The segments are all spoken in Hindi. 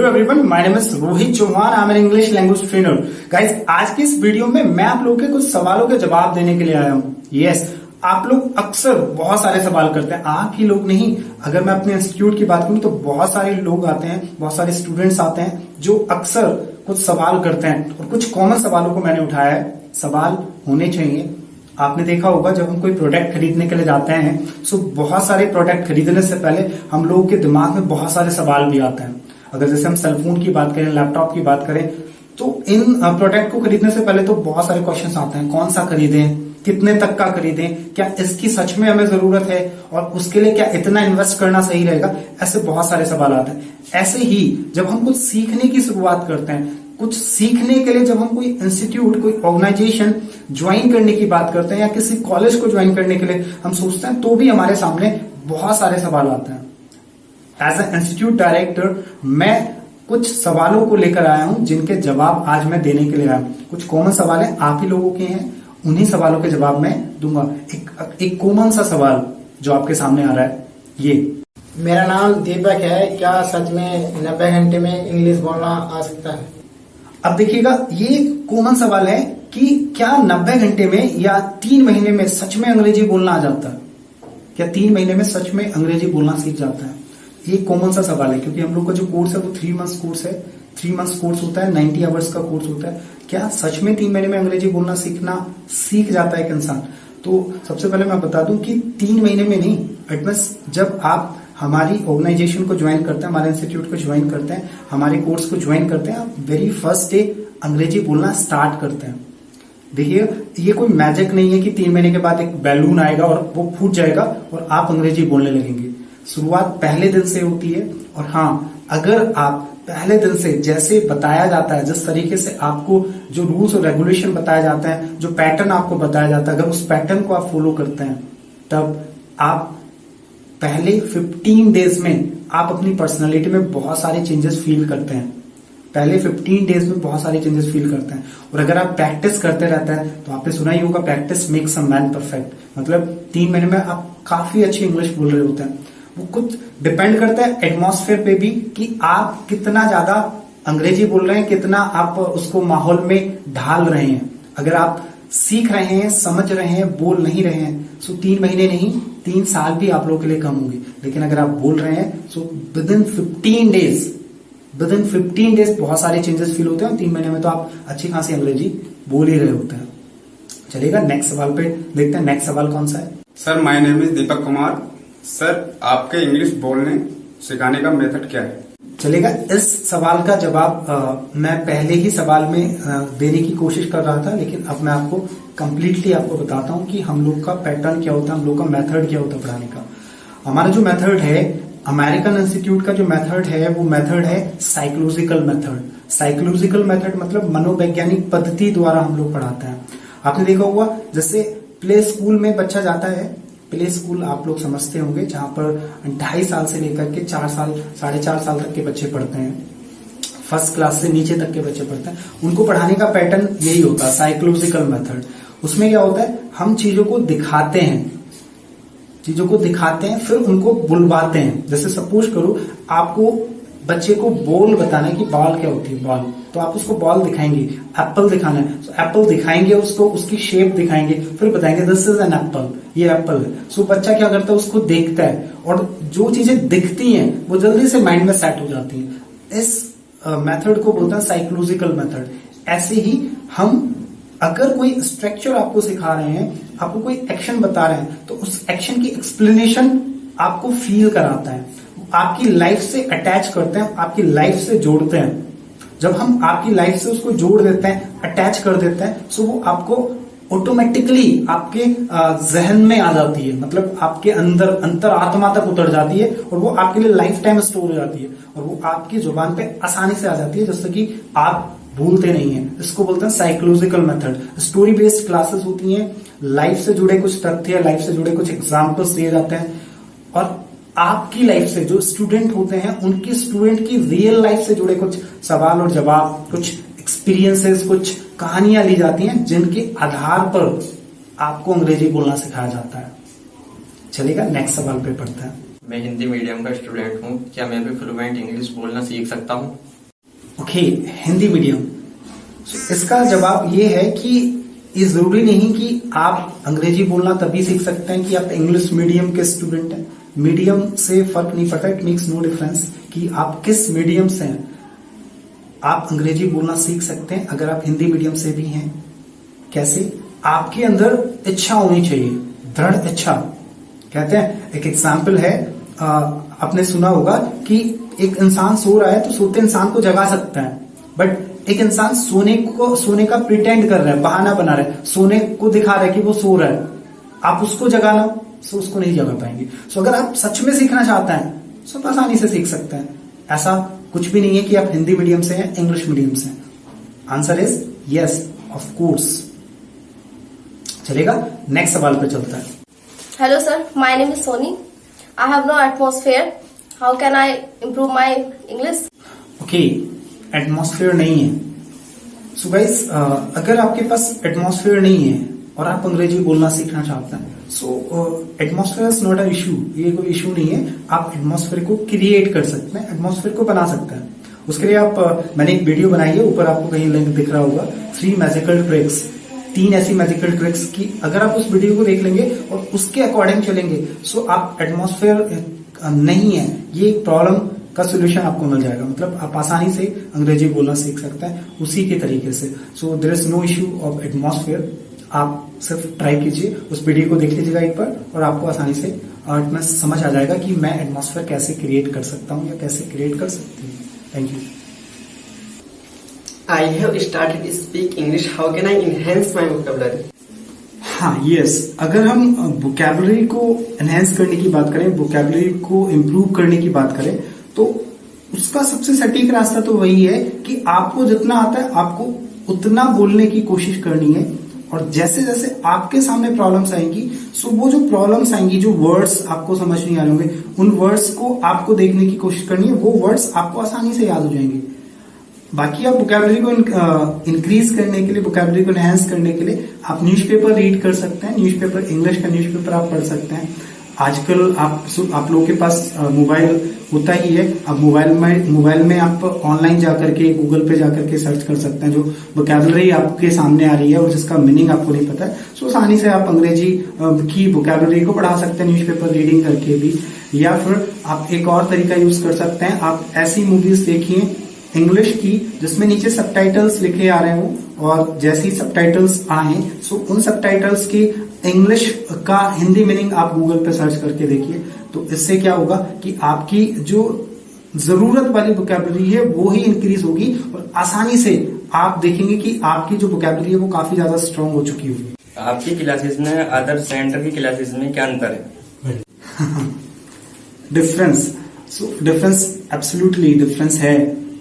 Hello everyone, my name is Rohit Chauhan. I am an English language trainer. Guys, आज की इस वीडियो में मैं आप लोगों के कुछ सवालों के जवाब देने के लिए आया हूँ। यस, आप लोग अक्सर बहुत सारे सवाल करते हैं। आप ही लोग नहीं, अगर मैं अपने इंस्टीट्यूट की बात करूं तो बहुत सारे लोग आते हैं, बहुत सारे स्टूडेंट्स आते हैं जो अक्सर कुछ सवाल करते हैं और कुछ कॉमन सवालों को मैंने उठाया है। सवाल होने चाहिए। आपने देखा होगा जब हम कोई प्रोडक्ट खरीदने के लिए जाते हैं तो बहुत सारे प्रोडक्ट खरीदने से पहले हम लोगों के दिमाग में बहुत सारे सवाल भी आते हैं। अगर जैसे हम सेलफोन की बात करें, लैपटॉप की बात करें, तो इन प्रोडक्ट को खरीदने से पहले तो बहुत सारे क्वेश्चंस आते हैं। कौन सा खरीदें, कितने तक का खरीदें, क्या इसकी सच में हमें जरूरत है और उसके लिए क्या इतना इन्वेस्ट करना सही रहेगा, ऐसे बहुत सारे सवाल आते हैं। ऐसे ही जब हम कुछ सीखने की शुरुआत करते हैं, कुछ सीखने के लिए जब हम कोई इंस्टीट्यूट, कोई ऑर्गेनाइजेशन ज्वाइन करने की बात करते हैं या किसी कॉलेज को ज्वाइन करने के लिए हम सोचते हैं, तो भी हमारे सामने बहुत सारे सवाल आते हैं। एज ए इंस्टीट्यूट डायरेक्टर मैं कुछ सवालों को लेकर आया हूं जिनके जवाब आज मैं देने के लिए आया हूं। कुछ कॉमन सवाल है, आप ही लोगों के हैं, उन्हीं सवालों के जवाब मैं दूंगा। एक कॉमन सा सवाल जो आपके सामने आ रहा है, ये मेरा नाम दीपक है। क्या सच में 90 घंटे में इंग्लिश बोलना आ सकता है? अब देखिएगा, ये कॉमन सवाल है कि क्या 90 घंटे में या 3 महीने में सच में अंग्रेजी बोलना आ जाता है? क्या 3 महीने में सच में अंग्रेजी बोलना सीख जाता है? ये कॉमन सा सवाल है क्योंकि हम लोग का जो कोर्स है वो 3 मंथ्स कोर्स है। 3 मंथ्स कोर्स होता है, 90 आवर्स का कोर्स होता है। क्या सच में 3 महीने में अंग्रेजी बोलना सीख जाता है एक इंसान? तो सबसे पहले मैं बता दूं कि 3 महीने में नहीं, इट मींस जब आप हमारी ऑर्गेनाइजेशन को ज्वाइन करते हैं, हमारे इंस्टीट्यूट को ज्वाइन करते हैं, हमारे कोर्स को ज्वाइन करते हैं, आप वेरी फर्स्ट डे अंग्रेजी बोलना स्टार्ट करते हैं। देखिए, ये कोई मैजिक नहीं है कि 3 महीने के बाद एक बैलून आएगा और वो फूट जाएगा और आप अंग्रेजी बोलने लगेंगे। शुरुआत पहले दिन से होती है। और हाँ, अगर आप पहले दिन से जैसे बताया जाता है, जिस तरीके से आपको जो रूल्स और रेगुलेशन बताया जाता है, जो पैटर्न आपको बताया जाता है, अगर उस पैटर्न को आप फॉलो करते हैं, तब आप पहले 15 डेज में आप अपनी पर्सनालिटी में बहुत सारे चेंजेस फील करते हैं। पहले 15 डेज में बहुत सारे चेंजेस फील करते हैं। और अगर आप प्रैक्टिस करते रहते हैं तो आपने सुना ही होगा, practice makes a man perfect. मतलब 3 महीने में आप काफी अच्छी इंग्लिश बोल रहे होते हैं। वो कुछ डिपेंड करता है एटमॉस्फेयर पे भी कि आप कितना ज्यादा अंग्रेजी बोल रहे हैं, कितना आप उसको माहौल में ढाल रहे हैं। अगर आप सीख रहे हैं, समझ रहे हैं, बोल नहीं रहे हैं, तो 3 महीने नहीं, 3 साल भी आप लोगों के लिए कम होंगे। लेकिन अगर आप बोल रहे हैं तो विद इन 15 डेज बहुत सारे चेंजेस फील होते हैं। 3 महीने में तो आप अच्छी खासी अंग्रेजी बोल ही रहे होते हैं। चलिएगा, नेक्स्ट सवाल पे देखते हैं। नेक्स्ट सवाल कौन सा है? Sir, my name is Deepak Kumar. Sir, आपके इंग्लिश बोलने सिखाने का मेथड क्या है? चलेगा, इस सवाल का जवाब मैं पहले ही सवाल में देने की कोशिश कर रहा था, लेकिन अब मैं आपको कंप्लीटली आपको बताता हूं कि हम लोग का पैटर्न क्या होता है, हम लोग का मेथड क्या होता है पढ़ाने का। हमारा जो मेथड है, अमेरिकन इंस्टीट्यूट का जो मेथड है, वो मेथड है साइकोलॉजिकल मेथड। साइकोलॉजिकल मेथड मतलब मनोवैज्ञानिक पद्धति द्वारा हम लोग पढ़ाते हैं। आपने देखा होगा, जैसे प्ले स्कूल में बच्चा जाता है, प्ले स्कूल आप लोग समझते होंगे, जहां पर 2.5 साल से लेकर के 4 साल, 4.5 साल तक के बच्चे पढ़ते हैं। फर्स्ट क्लास से नीचे तक के बच्चे पढ़ते हैं। उनको पढ़ाने का पैटर्न यही होता है, साइकोलॉजिकल मेथड। उसमें क्या होता है, हम चीजों को दिखाते हैं, फिर उनको बुलवाते हैं। जैसे सपोज करो, आपको बच्चे को बॉल बताना है कि बॉल क्या होती है, बॉल, तो आप उसको बॉल दिखाएंगे। एप्पल दिखाना है तो एप्पल दिखाएंगे, उसको उसकी शेप दिखाएंगे, फिर बताएंगे दिस इज एन एप्पल, ये एप्पल है। सो बच्चा क्या करता है, उसको देखता है और जो चीजें दिखती हैं वो जल्दी से माइंड में सेट हो जाती हैं। इस मेथड को बोलते हैं साइकोलॉजिकल मेथड। ऐसे ही हम अगर कोई स्ट्रक्चर आपको सिखा रहे हैं, आपको कोई एक्शन बता रहे हैं, तो उस एक्शन की एक्सप्लेनेशन आपको फील कराता है, आपकी लाइफ से अटैच करते हैं, आपकी लाइफ से जोड़ते हैं। जब हम आपकी लाइफ से उसको जोड़ देते हैं, अटैच कर देते हैं, तो वो आपको ऑटोमेटिकली आपके जहन में आ जाती है, मतलब आपके अंदर अंतरात्मा तक उतर जाती है और वो आपके लिए लाइफ टाइम स्टोर हो जाती है और वो आपकी जुबान पे आसानी से आ जाती है, जिससे कि आप भूलते नहीं हैं। इसको बोलते हैं psychological method. Story based classes होती हैं, लाइफ से जुड़े कुछ तथ्य, लाइफ से जुड़े कुछ एग्जाम्पल्स दिए जाते हैं और आपकी लाइफ से जो स्टूडेंट होते हैं, उनकी स्टूडेंट की रियल लाइफ से जुड़े कुछ सवाल और जवाब, कुछ एक्सपीरियंसेस, कुछ कहानियां ली जाती हैं, जिनके आधार पर आपको अंग्रेजी बोलना सिखाया जाता है। चलिएगा, नेक्स्ट सवाल पे पढ़ते हैं। मैं हिंदी मीडियम का स्टूडेंट हूँ, क्या मैं भी फ्लुएंट इंग्लिश बोलना सीख सकता हूँ? Okay, Hindi medium. इसका जवाब ये है कि ये जरूरी नहीं कि आप अंग्रेजी बोलना तभी सीख सकते हैं कि आप इंग्लिश मीडियम के स्टूडेंट हैं। मीडियम से फर्क नहीं पड़ता, इट मेक्स नो डिफरेंस कि आप किस मीडियम से हैं। आप अंग्रेजी बोलना सीख सकते हैं अगर आप हिंदी मीडियम से भी हैं। कैसे? आपके अंदर इच्छा होनी चाहिए, दृढ़ इच्छा। कहते हैं, एक एग्जाम्पल है, आपने सुना होगा कि एक इंसान सो रहा है तो सोते इंसान को जगा सकता है, बट एक इंसान सोने का प्रिटेंड कर रहा है, बहाना बना रहा है, सोने को दिखा रहा है कि वो सो रहा है। आप उसको जगाना, सो उसको नहीं जगा पाएंगे। सो अगर आप सच में सीखना चाहते हैं तो आसानी से सीख सकते हैं। ऐसा कुछ भी नहीं है कि आप हिंदी मीडियम से हैं, इंग्लिश मीडियम से हैं। Answer is yes, of course. चलेगा, नेक्स्ट सवाल पे चलता है। Hello sir, my name is Soni. I have no atmosphere. How can I improve my English? Okay, atmosphere नहीं है। सो गाइस, अगर आपके पास एटमॉस्फेयर नहीं है और आप अंग्रेजी बोलना सीखना चाहते हैं, so atmosphere is not a issue. ये कोई इशू नहीं है। आप एटमॉस्फेयर को क्रिएट कर सकते हैं, एटमॉस्फेयर को बना सकते हैं। उसके लिए मैंने एक वीडियो बनाई है, ऊपर आपको कहीं लिंक दिख रहा होगा, 3 मैजिकल ट्रिक्स। 3 ऐसी मैजिकल ट्रिक्स की अगर आप उस वीडियो को देख लेंगे और उसके अकॉर्डिंग चलेंगे, सो आप एटमॉस्फेयर नहीं है, ये एक प्रॉब्लम का सोल्यूशन आपको मिल जाएगा। मतलब आप आसानी से अंग्रेजी बोलना सीख सकते हैं उसी के तरीके से। So there is no issue of atmosphere. आप सिर्फ ट्राई कीजिए, उस वीडियो को देख लीजिएगा एक बार और आपको आसानी से में समझ आ जाएगा कि मैं एटमॉस्फेयर कैसे क्रिएट कर सकता हूँ या कैसे क्रिएट कर सकती हूँ। Thank you. I have started to speak English. How can I enhance my vocabulary? हाँ, यस। अगर हम वोकैबुलरी को एनहेंस करने की बात करें, वोकैबुलरी को इम्प्रूव करने की बात करें, तो उसका सबसे सटीक रास्ता तो वही है कि आपको जितना आता है आपको उतना बोलने की कोशिश करनी है। और जैसे जैसे आपके सामने प्रॉब्लम्स आएंगी, सो वो जो प्रॉब्लम्स आएंगी, जो वर्ड्स आपको समझ नहीं आ रहे होंगे, उन वर्ड्स को आपको देखने की कोशिश करनी है। वो वर्ड्स आपको आसानी से याद हो जाएंगे। बाकी आप वोकैबुलरी को इंक्रीज करने के लिए, वोकैबुलरी को एनहांस करने के लिए आप न्यूज़पेपर रीड कर सकते हैं। न्यूज़पेपर, इंग्लिश का न्यूज़पेपर आप पढ़ सकते हैं। आजकल आप लोगों के पास मोबाइल होता ही है। अब मोबाइल में आप ऑनलाइन जाकर के, गूगल पे जाकर के सर्च कर सकते हैं जो वोकैबुलरी आपके सामने आ रही है और जिसका मीनिंग आपको नहीं पता है, सो आसानी से आप अंग्रेजी की वोकैबुलरी को बढ़ा सकते हैं न्यूज़पेपर रीडिंग करके भी। या फिर आप एक और तरीका यूज कर सकते हैं, आप ऐसी मूवीज देखिए इंग्लिश की जिसमें नीचे सबटाइटल्स लिखे आ रहे हों, और जैसे ही सबटाइटल्स आए सो उन सबटाइटल्स की इंग्लिश का हिंदी मीनिंग आप गूगल पे सर्च करके देखिए। तो इससे क्या होगा कि आपकी जो जरूरत वाली वोकैबुलरी है वो ही इंक्रीज होगी और आसानी से आप देखेंगे कि आपकी जो वोकैबुलरी है वो काफी ज्यादा स्ट्रांग हो चुकी होगी। आपकी क्लासेस में अदर सेंटर की क्लासेस में क्या अंतर है? डिफरेंस एब्सोल्युटली डिफरेंस है।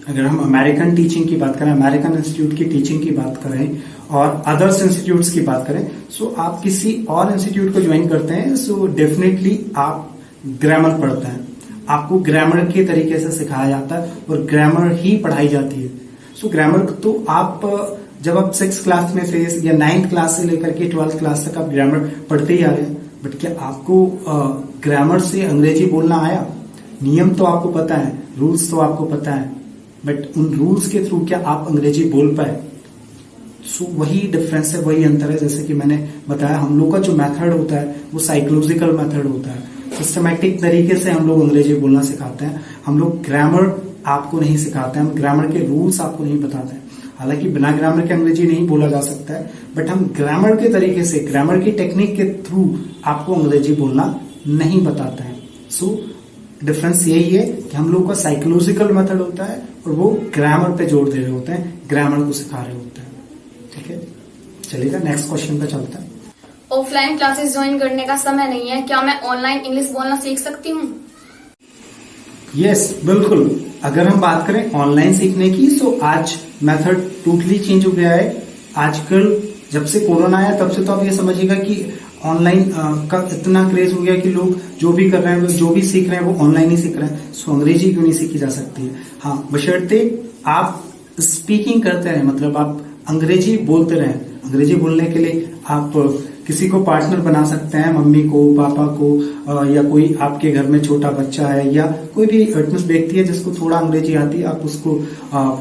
अगर हम अमेरिकन टीचिंग की बात करें, अमेरिकन इंस्टीट्यूट की टीचिंग की बात करें और अदर्स इंस्टीट्यूट्स की बात करें, सो आप किसी और इंस्टीट्यूट को ज्वाइन करते हैं, सो डेफिनेटली आप ग्रामर पढ़ते हैं। आपको ग्रामर के तरीके से सिखाया जाता है और ग्रामर ही पढ़ाई जाती है। सो ग्रामर तो आप जब आप 6th क्लास में से या 9th क्लास से लेकर के 12th क्लास तक आप ग्रामर पढ़ते ही आ रहे हैं, बट क्या आपको ग्रामर से अंग्रेजी बोलना आया? नियम तो आपको पता है, रूल्स तो आपको पता है, बट उन रूल्स के थ्रू क्या आप अंग्रेजी बोल पाए? सो वही डिफरेंस है, वही अंतर है। जैसे कि मैंने बताया, हम लोग का जो मेथड होता है वो साइकोलॉजिकल मेथड होता है। सिस्टमैटिक तरीके से हम लोग अंग्रेजी बोलना सिखाते हैं। हम लोग ग्रामर आपको नहीं सिखाते हैं, हम ग्रामर के रूल्स आपको नहीं बताते हैं। हालांकि बिना ग्रामर के अंग्रेजी नहीं बोला जा सकता है, बट हम ग्रामर के तरीके से, ग्रामर की टेक्निक के थ्रू आपको अंग्रेजी बोलना नहीं बताते हैं। सो डिफरेंस यही है कि हम लोग का साइकोलॉजिकल मेथड होता है और वो ग्रामर पे जोर दे रहे होते हैं, ग्रामर को सिखा रहे होते हैं। ठीक है, चलिएगा नेक्स्ट क्वेश्चन पे चलता है। ऑफलाइन क्लासेस ज्वाइन करने का समय नहीं है, क्या मैं ऑनलाइन इंग्लिश बोलना सीख सकती हूँ? यस, बिल्कुल। अगर हम बात करें ऑनलाइन सीखने की, सो आज मेथड टोटली चेंज हो गया है। आजकल जब से कोरोना आया तब से तो आप ये समझिएगा कि ऑनलाइन का इतना क्रेज हो गया कि लोग जो भी कर रहे हैं, जो भी सीख रहे हैं वो ऑनलाइन ही सीख रहे हैं। सो अंग्रेजी क्यों नहीं सीखी जा सकती है? हाँ, बशर्ते आप स्पीकिंग करते रहे, मतलब आप अंग्रेजी बोलते रहे। अंग्रेजी बोलने के लिए आप किसी को पार्टनर बना सकते हैं, मम्मी को, पापा को, या कोई आपके घर में छोटा बच्चा है या कोई भी व्यक्ति है जिसको थोड़ा अंग्रेजी आती है, आप उसको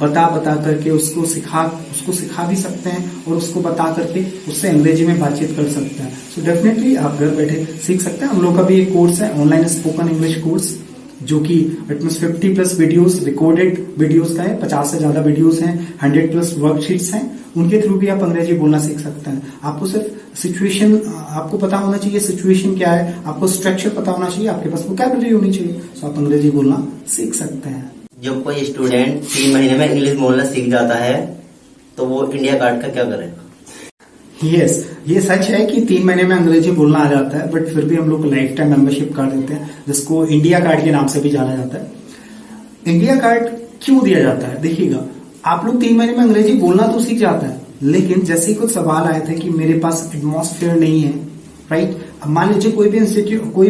बता करके उसको सिखा भी सकते हैं और उसको बता करके उससे अंग्रेजी में बातचीत कर सकते हैं। सो डेफिनेटली आप घर बैठे सीख सकते हैं। हम लोग का भी एक कोर्स है, ऑनलाइन स्पोकन इंग्लिश कोर्स, जो कि 50+ वीडियोस, रिकॉर्डेड वीडियोस का है। 50 से ज्यादा वीडियोस हैं, 100+ वर्कशीट्स हैं, उनके थ्रू भी आप अंग्रेजी बोलना सीख सकते हैं। आपको सिर्फ सिचुएशन आपको पता होना चाहिए, सिचुएशन क्या है, आपको स्ट्रक्चर पता होना चाहिए, आपके पास वोकैबुलरी होनी चाहिए, तो आप अंग्रेजी बोलना सीख सकते हैं। जब कोई स्टूडेंट 3 महीने में इंग्लिश बोलना सीख जाता है तो वो इंडिया कार्ड का क्या करेगा? यस, ये सच है कि 3 महीने में अंग्रेजी बोलना आ जाता है, बट फिर भी हम लोग लाइफ टाइम मेंबरशिप कार्ड देते हैं, जिसको इंडिया कार्ड के नाम से भी जाना जाता है। इंडिया कार्ड क्यों दिया जाता है? देखिएगा, आप लोग 3 महीने में अंग्रेजी बोलना तो सीख जाता है, लेकिन जैसे कुछ सवाल आए थे कि मेरे पास एटमॉस्फेयर नहीं है, राइट। अब मान लीजिए कोई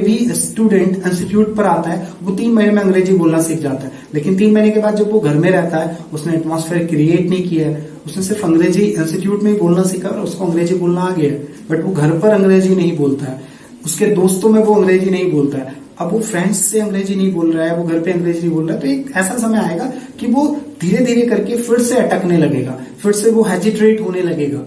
भी स्टूडेंट इंस्टीट्यूट पर आता है, वो 3 महीने में अंग्रेजी बोलना सीख जाता है, लेकिन 3 महीने के बाद जब वो घर में रहता है, उसने एटमॉस्फेयर क्रिएट नहीं किया है, उसने सिर्फ अंग्रेजी इंस्टीट्यूट में ही बोलना सीखा और उसको अंग्रेजी बोलना आ गया है, बट वो घर पर अंग्रेजी नहीं बोलता है, उसके दोस्तों में वो अंग्रेजी नहीं बोलता है, अब वो फ्रेंड्स से अंग्रेजी नहीं बोल रहा है, वो घर पे अंग्रेजी नहीं बोल रहा है, तो एक ऐसा समय आएगा कि वो धीरे धीरे करके फिर से अटकने लगेगा, फिर से वो हेजिटेट होने लगेगा।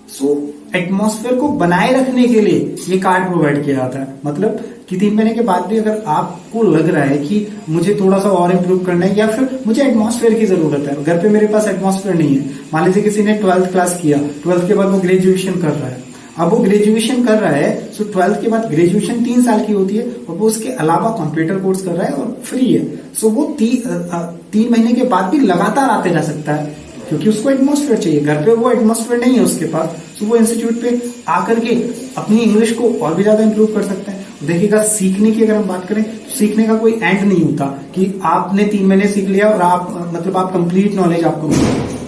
सो एटमॉस्फेयर को बनाए रखने के लिए ये कार्ड प्रोवाइड किया जाता है। मतलब कि 3 महीने के बाद भी अगर आपको लग रहा है कि मुझे थोड़ा सा और इम्प्रूव करना है या फिर मुझे एटमॉस्फेयर की जरूरत है, घर पे मेरे पास एटमॉस्फेयर नहीं है, मान लीजिए किसी ने 12th क्लास किया, 12th के बाद वो ग्रेजुएशन कर रहा है, अब वो ग्रेजुएशन कर रहा है, सो 12th के बाद ग्रेजुएशन 3 साल की होती है और वो उसके अलावा कंप्यूटर कोर्स कर रहा है और फ्री है, सो वो 3 महीने के बाद भी लगातार आते रह सकता है, क्योंकि उसको एटमॉस्फेयर चाहिए। घर पे वो एटमॉस्फेयर नहीं है उसके पास, तो वो इंस्टीट्यूट पे आकर के अपनी इंग्लिश को और भी ज्यादा इंप्रूव कर सकते हैं। देखिएगा, सीखने की अगर हम बात करें तो सीखने का कोई एंड नहीं होता कि आपने 3 महीने सीख लिया और आप कंप्लीट नॉलेज आपको मिल गई।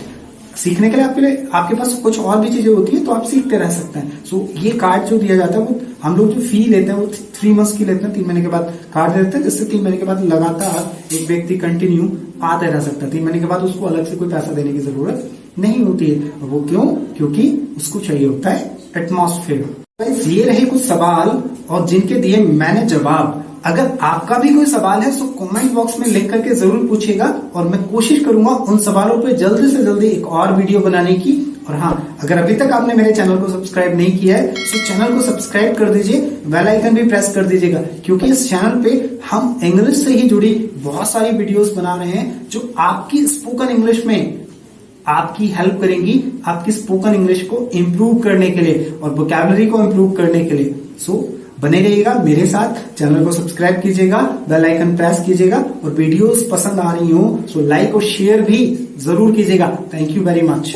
सीखने के लिए आपके पास कुछ और भी चीजें होती है, तो आप सीखते रह सकते हैं। सो ये कार्ड जो दिया जाता है, वो हम लोग जो फी लेते हैं वो 3 मंथ्स की लेते हैं, 3 महीने के बाद कार्ड देते हैं, जिससे 3 महीने के बाद लगातार एक व्यक्ति कंटिन्यू आते रह सकता है। 3 महीने के बाद उसको अलग से कोई पैसा देने की जरूरत नहीं होती है। वो क्यों? क्योंकि उसको चाहिए होता है एटमॉस्फेयर। ये रहे कुछ सवाल और जिनके दिए मैंने जवाब। अगर आपका भी कोई सवाल है तो कमेंट बॉक्स में लिख करके जरूर पूछिएगा और मैं कोशिश करूंगा उन सवालों पे जल्दी से जल्दी एक और वीडियो बनाने की। और हाँ, अगर अभी तक आपने मेरे चैनल को सब्सक्राइब नहीं किया है तो चैनल को सब्सक्राइब कर दीजिए, बेल आइकन भी प्रेस कर दीजिएगा, क्योंकि इस चैनल पे हम इंग्लिश से ही जुड़ी बहुत सारी वीडियोस बना रहे हैं जो आपकी स्पोकन इंग्लिश में आपकी हेल्प करेंगी, आपकी स्पोकन इंग्लिश को इम्प्रूव करने के लिए और वोकैबुलरी को इम्प्रूव करने के लिए। सो बने रहिएगा मेरे साथ, चैनल को सब्सक्राइब कीजिएगा, बेल आइकन प्रेस कीजिएगा और वीडियोस पसंद आ रही हो तो लाइक और शेयर भी जरूर कीजिएगा। Thank you very much.